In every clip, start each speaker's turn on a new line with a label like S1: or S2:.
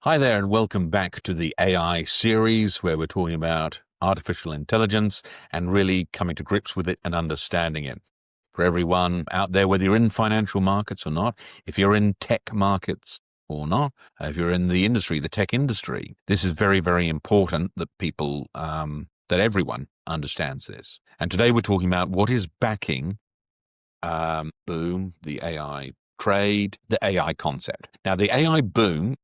S1: Hi there, and welcome back to the AI series where we're talking about artificial intelligence and really coming to grips with it and understanding it. For everyone out there, whether you're in financial markets or not, if you're in tech markets or not, if you're in the industry, the tech industry, this is very, very important that that everyone understands this. And today we're talking about what is backing boom, the AI trade, the AI concept. Now, the AI boom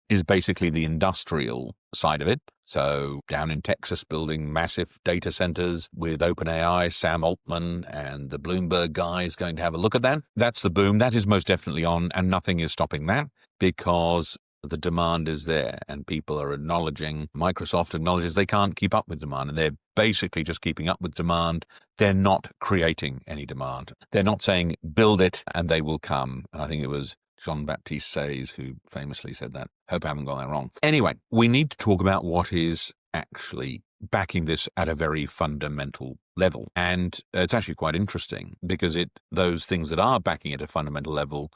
S1: is basically the industrial side of it. So down in Texas, building massive data centers with OpenAI, Sam Altman and the Bloomberg guy is going to have a look at that. That's the boom. That is most definitely on, and nothing is stopping that because the demand is there and people are acknowledging, Microsoft acknowledges they can't keep up with demand, and they're basically just keeping up with demand. They're not creating any demand. They're not saying build it and they will come. And I think it was Jean-Baptiste Sayes who famously said that. Hope I haven't got that wrong. Anyway, we need to talk about what is actually backing this at a very fundamental level. And it's actually quite interesting because those things that are backing at a fundamental level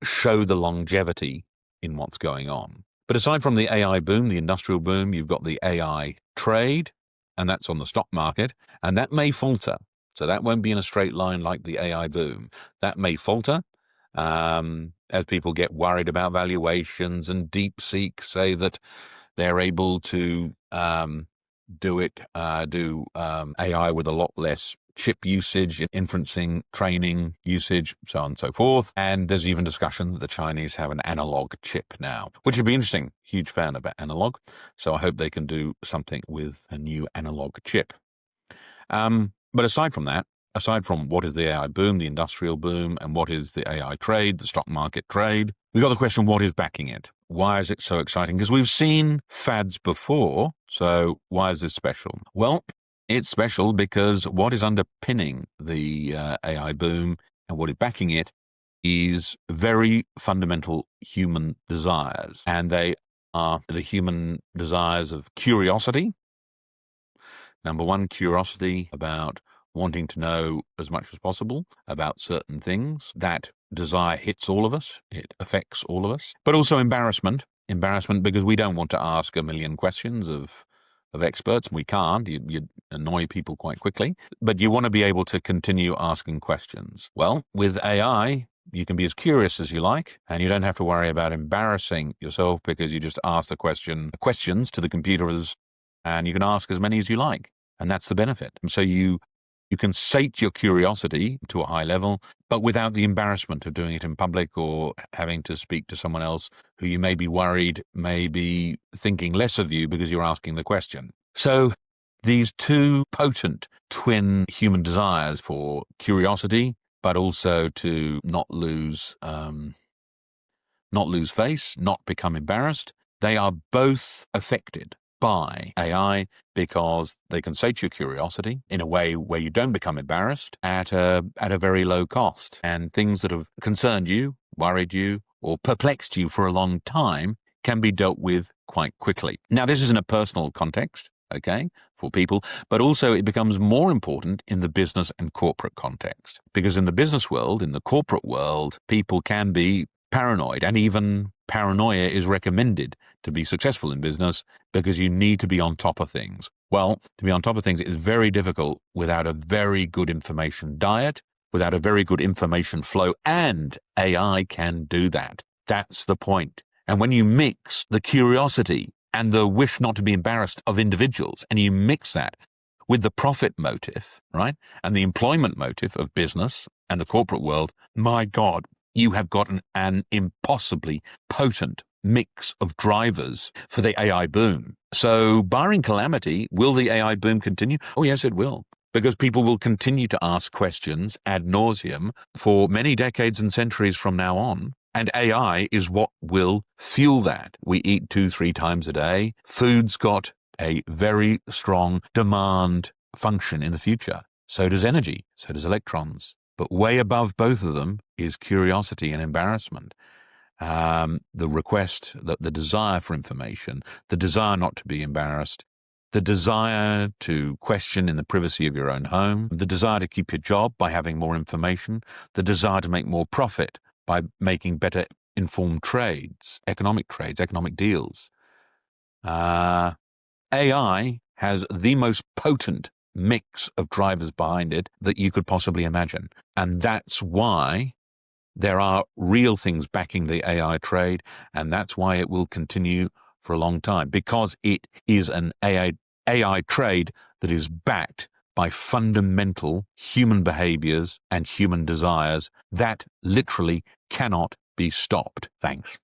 S1: show the longevity in what's going on. But aside from the AI boom, the industrial boom, you've got the AI trade, and that's on the stock market, and that may falter. So that won't be in a straight line like the AI boom. That may falter as people get worried about valuations, and DeepSeek say that they're able to do AI with a lot less chip usage, inferencing, training usage, so on and so forth. And there's even discussion that the Chinese have an analog chip now, which would be interesting. Huge fan of analog. So I hope they can do something with a new analog chip. But aside from that, aside from what is the AI boom, the industrial boom, and what is the AI trade, the stock market trade, we've got the question, what is backing it? Why is it so exciting? Because we've seen fads before, so why is this special? Well, it's special because what is underpinning the AI boom and what is backing it is very fundamental human desires. And they are the human desires of curiosity. Number one, curiosity about wanting to know as much as possible about certain things. That desire hits all of us. It affects all of us. But also embarrassment because we don't want to ask a million questions of experts. We can't. You annoy people quite quickly. But you want to be able to continue asking questions. Well, with AI, you can be as curious as you like, and you don't have to worry about embarrassing yourself because you just ask the questions to the computers, and you can ask as many as you like. And that's the benefit. And so you can sate your curiosity to a high level, but without the embarrassment of doing it in public or having to speak to someone else who you may be worried may be thinking less of you because you're asking the question. So these two potent twin human desires for curiosity, but also to not lose face, not become embarrassed, they are both affected by AI because they can sate your curiosity in a way where you don't become embarrassed at a very low cost. And things that have concerned you, worried you, or perplexed you for a long time can be dealt with quite quickly. Now, this is in a personal context, okay, for people, but also it becomes more important in the business and corporate context. Because in the business world, in the corporate world, people can be paranoid, and even paranoia is recommended to be successful in business because you need to be on top of things. Well, to be on top of things is very difficult without a very good information diet, without a very good information flow, and AI can do that. That's the point. And when you mix the curiosity and the wish not to be embarrassed of individuals, and you mix that with the profit motive, right, and the employment motive of business and the corporate world, my God, you have got an impossibly potent mix of drivers for the AI boom. So barring calamity, will the AI boom continue? Oh, yes, it will. Because people will continue to ask questions ad nauseum for many decades and centuries from now on. And AI is what will fuel that. We eat 2-3 times a day. Food's got a very strong demand function in the future. So does energy. So does electrons. But way above both of them is curiosity and embarrassment. The request, the desire for information, the desire not to be embarrassed, the desire to question in the privacy of your own home, the desire to keep your job by having more information, the desire to make more profit by making better informed trades, economic deals. AI has the most potent mix of drivers behind it that you could possibly imagine. And that's why there are real things backing the AI trade, and that's why it will continue for a long time, because it is an AI trade that is backed by fundamental human behaviors and human desires that literally cannot be stopped. Thanks.